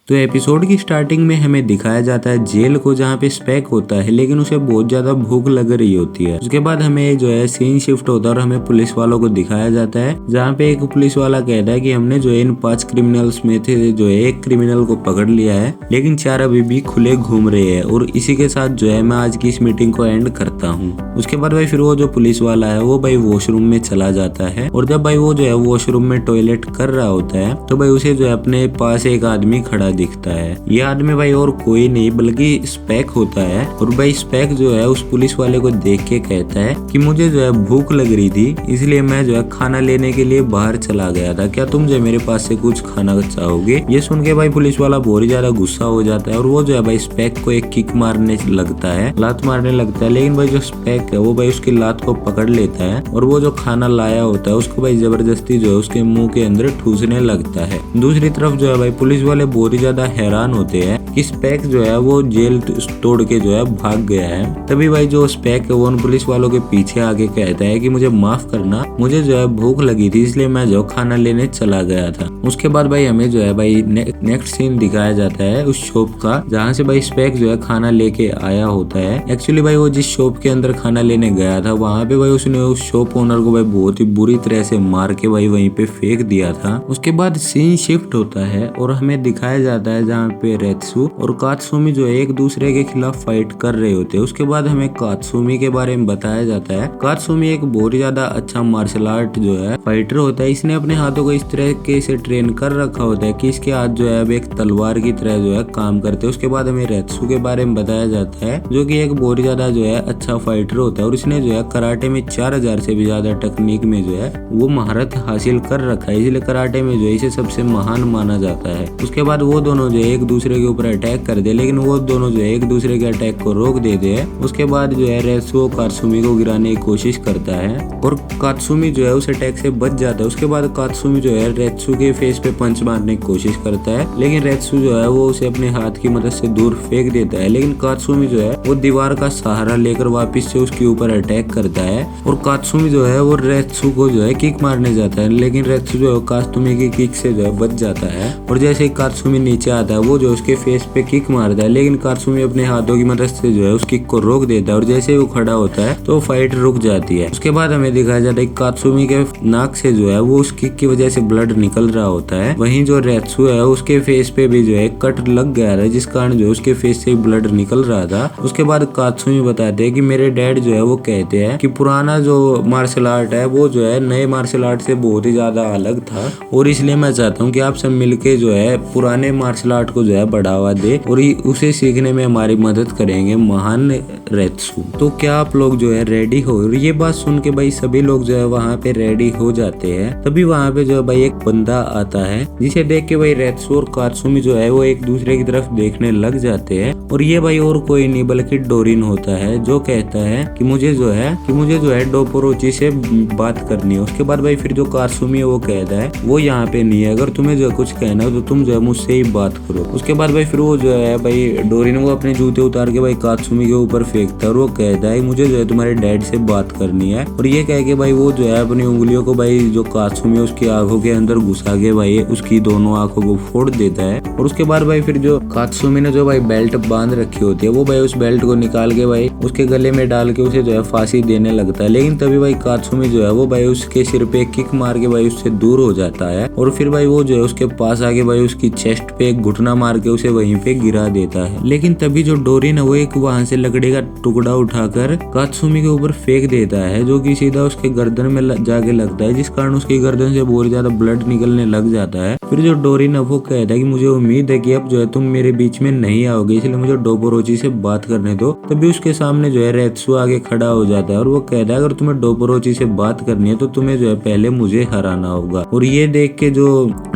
तो एपिसोड की स्टार्टिंग में हमें दिखाया जाता है जेल को, जहाँ पे स्पेक होता है लेकिन उसे बहुत ज्यादा भूख लग रही होती है। उसके बाद हमें जो है सीन शिफ्ट होता है और हमें पुलिस वालों को दिखाया जाता है, जहाँ पे एक पुलिस वाला कहता है कि हमने जो है इन 5 क्रिमिनल्स में थे जो है एक क्रिमिनल को पकड़ लिया है, लेकिन 4 अभी भी खुले घूम रहे हैं। और इसी के साथ जो है मैं आज की इस मीटिंग को एंड करता हूँ। उसके बाद भाई फिर वो जो पुलिस वाला है वो भाई वॉशरूम में चला जाता है, और जब भाई वो जो है वॉशरूम में टॉयलेट कर रहा होता है तो भाई उसे जो है अपने पास एक आदमी खड़ा दिखता है। ये आदमी भाई और कोई नहीं बल्कि स्पेक होता है। और भाई स्पेक जो है उस पुलिस वाले को देख के कहता है कि मुझे जो है भूख लग रही थी, इसलिए मैं जो है खाना लेने के लिए बाहर चला गया था, क्या तुम जो है मेरे पास से कुछ खाना चाहोगे। ये सुन के भाई पुलिस वाला बहुत ही ज्यादा गुस्सा हो जाता है और वो जो है भाई स्पेक को एक किक मारने लगता है, लात मारने लगता है। लेकिन भाई जो स्पेक है वो भाई उसकी लात को पकड़ लेता है और वो जो खाना लाया होता है उसको भाई जबरदस्ती जो है उसके मुंह के अंदर ठूसने लगता है। दूसरी तरफ जो है भाई पुलिस वाले बहुत ही ज्यादा हैरान होते हैं कि स्पेक जो है वो जेल तोड़ के जो है भाग गया है। तभी भाई जो स्पेक है वो उन पुलिस वालों के पीछे आके कहता है कि मुझे माफ करना, मुझे जो है भूख लगी थी इसलिए मैं जो खाना लेने चला गया था। उसके बाद भाई हमें जो है भाई नेक्स्ट सीन दिखाया जाता है उस शॉप का, जहाँ से भाई स्पेक जो है खाना लेके आया होता है। एक्चुअली भाई वो जिस शॉप के अंदर खाना लेने गया था वहाँ पे भाई उसने उस शॉप ओनर को भाई बहुत ही बुरी तरह से मार के भाई वहीं पे फेंक दिया था। उसके बाद सीन शिफ्ट होता है और हमें दिखाया जाता है जहाँ पे रेत्सु और कात्सुमी जो है एक दूसरे के खिलाफ फाइट कर रहे होते हैं। उसके बाद हमें कात्सुमी के बारे में बताया जाता है। कात्सुमी एक बहुत ही ज्यादा अच्छा मार्शल आर्ट जो है फाइटर होता है। इसने अपने हाथों को इस तरह से ट्रेन कर रखा होता है कि इसके हाथ जो है अब एक तलवार की तरह जो है काम करते हैं। उसके बाद हमें रेत्सु के बारे में बताया जाता है जो कि एक बहुत ही ज्यादा जो है अच्छा फाइटर होता है और इसने जो है कराटे में 4000 से भी ज्यादा टेक्निक में जो है वो महारत हासिल कर रखा है, इसलिए कराटे में जो है इसे सबसे महान माना जाता है। उसके बाद वो दोनों जो है एक दूसरे के ऊपर अटैक कर दे, लेकिन वो दोनों जो है एक दूसरे के अटैक को रोक देते हैं। उसके बाद जो है रेत्सु कात्सुमी को गिराने की कोशिश करता है और कात्सुमी जो है उस अटैक से बच जाता है। उसके बाद कात्सुमी जो है रेत्सु के फेस पे पंच मारने की कोशिश करता है, लेकिन रेत्सु जो है वो उसे अपने हाथ की मदद से दूर फेंक देता है। लेकिन कात्सुमी जो है वो दीवार का सहारा लेकर वापस से उसके ऊपर अटैक करता है और कात्सुमी जो है वो रेत्सु को जो है किक मारने जाता है, लेकिन रेत्सु जो है कात्सुमी की किक से जो है बच जाता है। और जैसे ही कात्सुमी नीचे आता है वो जो उसके फेस पे किक मारता है, लेकिन कात्सुमी अपने हाथों की मदद से जो है उस किक को रोक देता है और जैसे ही वो खड़ा होता है तो फाइट रुक जाती है। उसके बाद हमें दिखाया जाता है कि कात्सुमी के नाक से जो है वो उस किक की वजह से ब्लड निकल रहा होता है। वहीं जो रेत्सु है उसके फेस पे भी जो है कट लग गया था, जिस कारण जो उसके फेस से ब्लड निकल रहा था। उसके बाद कात्सुमी बताते हैं कि मेरे डैड जो है वो कहते हैं कि पुराना जो मार्शल आर्ट है वो जो है नए मार्शल आर्ट से बहुत ही ज्यादा अलग था, और इसलिए मैं चाहता हूँ कि आप सब मिलके जो है पुराने मार्शल आर्ट को जो है बढ़ावा दे और उसे सीखने में हमारी मदद करेंगे महान रेत्सु। तो क्या आप लोग जो है रेडी हो। और ये बात सुन के भाई सभी लोग जो है वहाँ पे रेडी हो जाते हैं। तभी वहाँ पे जो है भाई एक बंदा आता है जिसे देख के भाई रेत्सु और कात्सुमी जो है वो एक दूसरे की तरफ देखने लग जाते हैं। और ये भाई और कोई नहीं बल्कि डोरिन होता है, जो कहता है कि मुझे जो है डोपोरोची से बात करनी है। उसके बाद भाई फिर जो कात्सुमी है वो कहता है वो यहाँ पे नहीं है, अगर तुम्हें जो है कुछ कहना है तो तुम जो है मुझसे ही बात करो। उसके बाद भाई फिर वो जो है भाई डोरिन वो अपने जूते उतार के भाई कात्सुमी के ऊपर फेंकता है और वो कहता है मुझे जो है तुम्हारे डैड से बात करनी है। और ये कह के भाई वो जो है अपनी उंगलियों को भाई जो कात्सुमी है उसकी आंखों के अंदर घुसा के भाई उसकी दोनों आंखों को फोड़ देता है। और उसके बाद भाई फिर जो कात्सुमी ने जो भाई बेल्ट बांध रखी होती है वो भाई उस बेल्ट को निकाल के भाई उसके गले में डाल के उसे जो है फांसी देने लगता है। लेकिन तभी भाई कात्सुमी जो है वो भाई उसके सिर पे किक मार के भाई उससे दूर हो जाता है और फिर भाई वो जो है उसके पास आके भाई उसकी चेस्ट पे एक घुटना मार के उसे वहीं पे गिरा देता है। लेकिन तभी जो डोरिन है वो एक वहां से लकड़ी का टुकड़ा उठाकर कात्सुमी के ऊपर फेंक देता है, जो कि सीधा उसके गर्दन में जाके लगता है, जिस कारण उसकी गर्दन से बहुत ज्यादा ब्लड निकलने लग जाता है। फिर जो डोरिन है वो कहता है कि मुझे उम्मीद है कि अब जो है तुम मेरे बीच में नहीं आओगे, इसलिए मुझे डोपोरोची से बात करने दो। तभी उसके सामने जो है रेत्सु आगे खड़ा हो जाता है और वो कहता है अगर तुम्हें डोपोरोची से बात करनी है तो तुम्हें जो है पहले मुझे हराना होगा। और ये देख के जो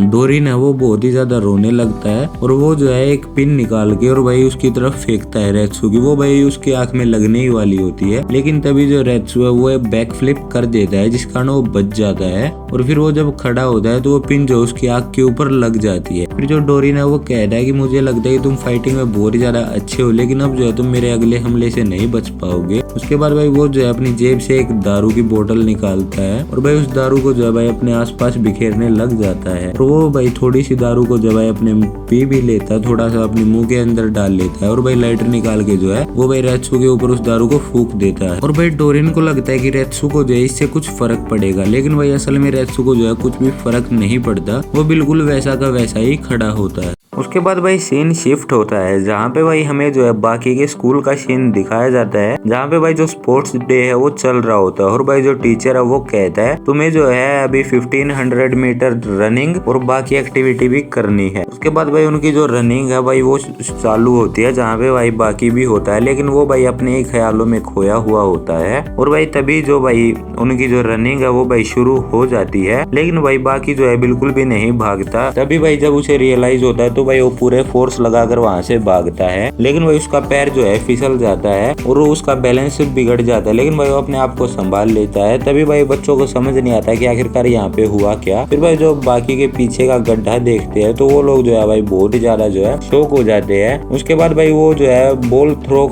डोरिन है वो बहुत ही ज्यादा रोने लगता है और वो जो है एक पिन निकाल के और भाई उसकी तरफ फेंकता है रेत्सु की, वो भाई उसके आंख में लगने ही वाली होती है, लेकिन तभी जो रेत्सु है वो बैक फ्लिप कर देता है जिस कारण वो बच जाता है। और फिर वो जब खड़ा होता है तो वो पिन जो उसकी आंख के ऊपर लग जाती है। फिर जो डोरिन है वो कहता है कि मुझे लगता है कि तुम फाइटिंग में बहुत ही ज्यादा अच्छे हो, लेकिन अब जो है तुम मेरे अगले हमले से नहीं बच पाओगे। उसके बाद भाई वो जो है अपनी जेब से एक दारू की बोतल निकालता है और भाई उस दारू को जो है भाई अपने आसपास बिखेरने लग जाता है। और वो भाई थोड़ी सी दारू को जो है अपने पी भी लेता है, थोड़ा सा अपने मुंह के अंदर डाल लेता है और भाई लाइटर निकाल के जो है वो भाई रेत्सु के ऊपर उस दारू को फूंक देता है। और भाई डोरिन को लगता है कि रेत्सु को जो है इससे कुछ फर्क पड़ेगा, लेकिन भाई असल में रेत्सु को जो है कुछ भी फर्क नहीं पड़ता, वो बिल्कुल वैसा का वैसा ही खड़ा होता है। उसके बाद भाई सीन शिफ्ट होता है जहाँ पे भाई हमें जो है बाकी के स्कूल का सीन दिखाया जाता है, जहाँ पे भाई जो स्पोर्ट्स डे है वो चल रहा होता है। और भाई जो टीचर है वो कहता है तुम्हें जो है अभी 1500 मीटर रनिंग और बाकी एक्टिविटी भी करनी है। उसके बाद भाई उनकी जो रनिंग है भाई वो चालू होती है, जहाँ पे भाई बाकी भी होता है, लेकिन वो भाई अपने ही ख्यालों में खोया हुआ होता है। और भाई तभी जो भाई उनकी जो रनिंग है वो भाई शुरू हो जाती है, लेकिन भाई बाकी जो है बिल्कुल भी नहीं भागता। तभी भाई जब उसे रियलाइज होता है तो भाई वो पूरे फोर्स लगाकर वहां से भागता है, लेकिन भाई उसका पैर जो है फिसल जाता है और उसका बैलेंस बिगड़ जाता है, लेकिन भाई वो अपने आप को संभाल लेता है। तभी भाई बच्चों को समझ नहीं आता कि आखिरकार यहाँ पे हुआ क्या। फिर भाई जो बाकी के पीछे का गड्ढा देखते हैं तो वो लोग जो है भाई बहुत ही ज्यादा जो है शॉक हो जाते हैं। उसके बाद भाई वो जो है बॉल थ्रो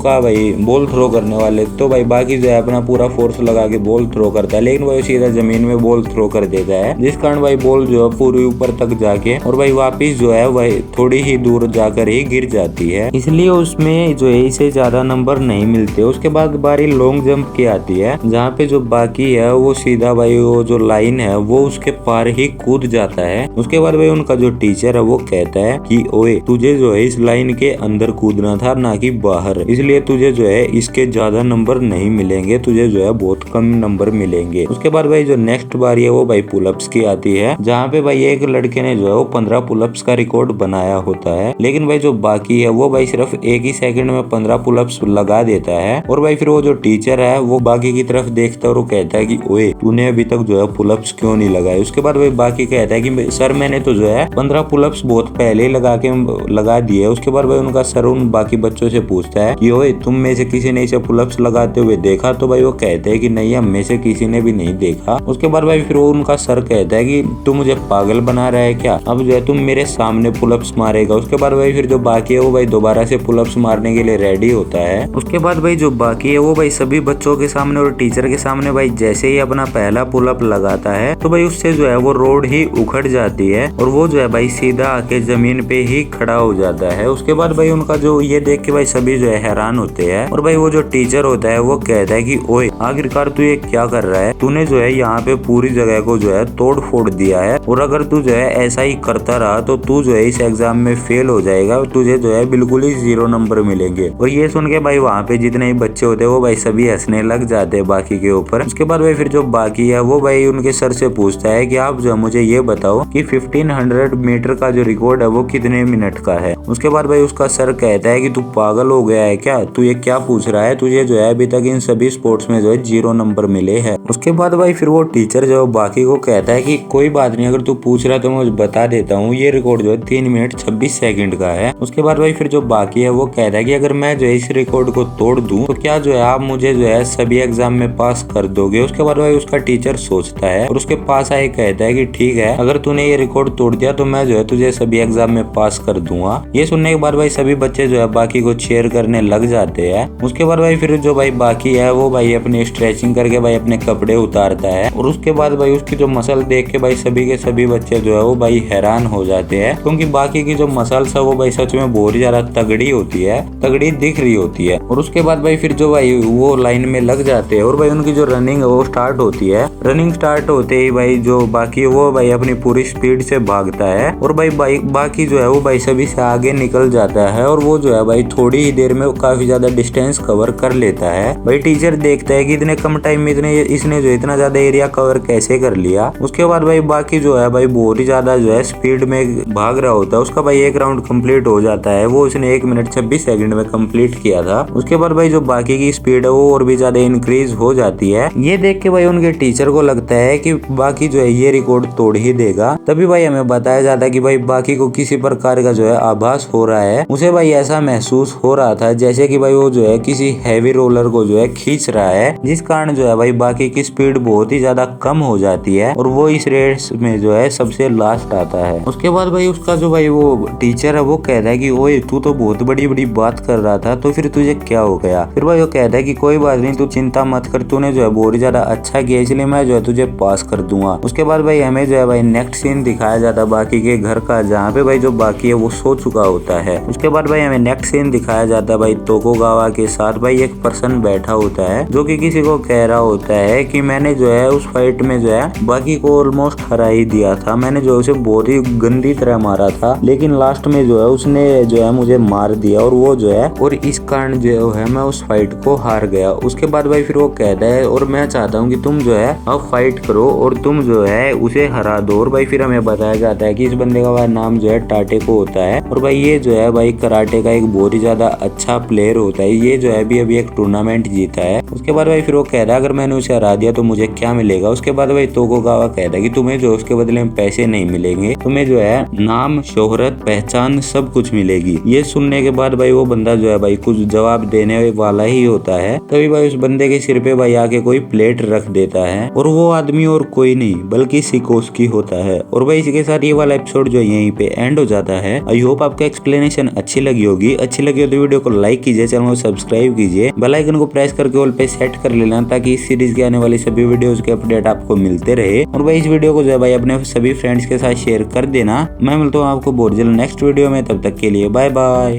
करने वाले, तो भाई बाकी जो है अपना पूरा फोर्स लगा के बॉल थ्रो करता है, लेकिन भाई सीधा जमीन में बॉल थ्रो कर देता है, जिस कारण भाई बॉल जो है पूरी ऊपर तक जाके और भाई वापिस जो है वही थोड़ी ही दूर जाकर ही गिर जाती है, इसलिए उसमें जो है इसे ज्यादा नंबर नहीं मिलते। उसके बाद बारी लॉन्ग जंप की आती है, जहाँ पे जो बाकी है वो सीधा भाई वो जो लाइन है वो उसके पार ही कूद जाता है। उसके बाद भाई उनका जो टीचर है वो कहता है कि ओए तुझे जो है इस लाइन के अंदर कूदना था ना कि बाहर, इसलिए तुझे जो है इसके ज्यादा नंबर नहीं मिलेंगे, तुझे जो है बहुत कम नंबर मिलेंगे। उसके बाद भाई जो नेक्स्ट बारी है वो भाई पुलअप्स की आती है, जहाँ पे भाई एक लड़के ने जो है वो 15 पुलअप्स का रिकॉर्ड बनाया होता है, लेकिन भाई जो बाकी है वो भाई सिर्फ एक ही सेकंड में 15 पुलअप्स लगा देता है। और भाई फिर वो जो टीचर है वो बाकी की तरफ देखता है और वो कहता है कि ओए तूने अभी तक जो है पुलअप्स क्यों नहीं लगाए। उसके बाद भाई बाकी कहता है कि सर मैंने तो जो है 15 पुलअप्स बहुत पहले लगा दिए। उसके बाद भाई उनका सर उन बाकी बच्चों से पूछता है कि ओए तुम में से किसी ने इसे पुलअप्स लगाते हुए देखा, तो भाई वो कहते हैं कि नहीं हम में से किसी ने भी नहीं देखा। उसके बाद भाई फिर वो उनका सर कहता है कि तू मुझे पागल बना रहा है क्या, अब जो है तुम मेरे सामने पुलअप्स मारेगा। उसके बाद भाई फिर जो बाकी है वो भाई दोबारा से पुलअप्स मारने के लिए रेडी होता है। उसके बाद भाई जो बाकी है वो भाई सभी बच्चों के सामने और टीचर के सामने भाई जैसे ही अपना पहला पुलअप लगाता है तो भाई उससे जो है वो रोड ही उखड़ जाती है और वो जो है भाई सीधा आके जमीन पे ही खड़ा हो जाता है। उसके बाद भाई उनका जो ये देख के भाई सभी जो है हैरान होते हैं और भाई वो जो टीचर होता है वो कहता है कि ओए आखिरकार तू ये क्या कर रहा है, तूने जो है यहाँ पे पूरी जगह को जो है तोड़ फोड़ दिया है और अगर तू जो है ऐसा ही करता रहा तो तू जो है इस एग्जाम में फेल हो जाएगा और तुझे जो है बिल्कुल ही 0 नंबर मिलेंगे। और ये सुन के भाई वहाँ पे जितने ही बच्चे होते हैं वो भाई सभी हंसने लग जाते हैं बाकी के ऊपर। उसके बाद भाई फिर जो बाकी है वो भाई उनके सर से पूछता है कि आप जो मुझे ये बताओ कि 1500 मीटर का जो रिकॉर्ड है वो कितने मिनट का है। उसके बाद भाई उसका सर कहता है कि तू पागल हो गया है क्या, तू ये क्या पूछ रहा है, तुझे जो है अभी तक इन सभी स्पोर्ट्स में जो है 0 नंबर मिले हैं। उसके बाद भाई फिर वो टीचर जो बाकी को कहता है कि कोई बात नहीं, अगर तू पूछ रहा है तो मैं बता देता हूँ, ये रिकॉर्ड जो है 3 मिनट 26 सेकंड का है। उसके बाद भाई फिर जो बाकी है वो कहता है कि अगर मैं जो है इस रिकॉर्ड को तोड़ दूं तो क्या जो है आप मुझे जो है सभी एग्जाम में पास कर दोगे। उसके बाद भाई उसका टीचर सोचता है और उसके पास आए कहता है कि ठीक है, अगर तूने ये रिकॉर्ड तोड़ दिया तो मैं जो है तुझे सभी एग्जाम में पास कर दूंगा। ये सुनने के बाद भाई सभी बच्चे जो है बाकी को चीयर करने लग जाते हैं। उसके बाद भाई फिर जो भाई बाकी है वो भाई अपनी स्ट्रेचिंग करके भाई अपने कपड़े उतारता है और उसके बाद भाई उसकी जो मसल देख के भाई सभी के सभी बच्चे जो है वो भाई हैरान हो जाते हैं, क्योंकि बाकी की जो मसल्स है वो भाई सच में बहुत ही ज्यादा तगड़ी होती है, तगड़ी दिख रही होती है। और उसके बाद भाई फिर जो भाई वो लाइन में लग जाते हैं और भाई उनकी जो रनिंग है वो स्टार्ट होती है। रनिंग स्टार्ट होते ही भाई जो बाकी वो भाई अपनी पूरी स्पीड से भागता है और भाई बाकी जो है वो भाई सभी से आगे निकल जाता है और वो जो है भाई थोड़ी ही देर में काफी ज्यादा डिस्टेंस कवर कर लेता है। भाई टीचर देखता है कि इतने कम टाइम में इसने जो इतना ज्यादा एरिया कवर कैसे कर लिया। उसके बाद भाई बाकी जो है भाई बहुत ही ज्यादा जो है स्पीड में भाग रहा होता है। उसका उसका भाई एक राउंड कंप्लीट हो जाता है। वो उसने 1 मिनट 26 सेकंड में कंप्लीट किया था। उसके बाद भाई जो बाकी की स्पीड है वो और भी ज्यादा इंक्रीज हो जाती है। ये देख के भाई उनके टीचर को लगता है कि बाकी जो है ये रिकॉर्ड तोड़ ही देगा। तभी भाई हमें बताया जाता है कि भाई बाकी को किसी प्रकार का जो है आभास हो रहा है। उसे भाई ऐसा महसूस हो रहा था जैसे कि भाई वो जो है किसी हैवी रोलर को जो है खींच रहा है, जिस कारण जो है भाई बाकी की स्पीड बहुत ही ज्यादा कम हो जाती है और वो इस रेस में जो है सबसे लास्ट आता है। उसके बाद भाई उसका जो भाई वो टीचर है वो कहता है कि ओए तू तो बहुत बड़ी बड़ी बात कर रहा था, तो फिर तुझे क्या हो गया। फिर भाई वो कहता है कि कोई बात नहीं, तू चिंता मत कर, तूने जो है बहुत ज्यादा अच्छा किया, इसलिए मैं जो है तुझे पास कर दूंगा। उसके बाद भाई हमें जो है भाई नेक्स्ट सीन दिखाया जाता है बाकी के घर का, जहाँ पे भाई जो बाकी है वो सो चुका होता है। उसके बाद भाई हमें नेक्स्ट सीन दिखाया जाता है भाई तोकुगावा के साथ भाई एक पर्सन बैठा होता है जो कि किसी को कह रहा होता है कि मैंने जो है उस फाइट में जो है बाकी को ऑलमोस्ट हरा ही दिया था, मैंने जो है उसे बहुत ही गंदी तरह मारा था, लेकिन लास्ट में जो है उसने जो है मुझे मार दिया और वो जो है और इस कारण जो है मैं उस फाइट को हार गया। उसके बाद भाई फिर वो कहता है और मैं चाहता हूँ कि तुम जो है अब फाइट करो और तुम जो है उसे हरा दो। और भाई फिर हमें बताया जाता है कि इस बंदे का नाम जो है टाटेको होता है और भाई ये जो है भाई कराटे का एक बहुत ही ज्यादा अच्छा प्लेयर होता है। ये जो है अभी एक टूर्नामेंट जीता है। उसके बाद भाई फिर वो कह रहा है अगर मैंने उसे हरा दिया तो मुझे क्या मिलेगा। उसके बाद भाई तोकुगावा कहता है कि तुम्हें जो उसके बदले में पैसे नहीं मिलेंगे, तुम्हें जो है नाम, शोहरत, पहचान सब कुछ मिलेगी। ये सुनने के बाद भाई वो बंदा जो है भाई कुछ जवाब देने वाला ही होता है। तभी भाई उस बंदे के सिर पे भाई आके कोई प्लेट रख देता है और वो आदमी और कोई नहीं बल्कि सिकोस्की होता है। और भाई इसके साथ ये वाला एपिसोड जो यहीं पे एंड हो जाता है। आई होप आपको एक्सप्लेनेशन अच्छी लगी होगी। अच्छी लगी हो तो वीडियो को लाइक कीजिए, चैनल को सब्सक्राइब कीजिए, बेल आइकन को प्रेस करके ऑल पे सेट कर लेना ताकि इस सीरीज के आने वाली सभी वीडियोस के अपडेट आपको मिलते रहे। और भाई इस वीडियो को जो है भाई अपने सभी फ्रेंड्स के साथ शेयर कर देना। मैं मिलता हूँ आपको बहुत जल्द नेक्स्ट वीडियो में, तब तक के लिए बाय बाय।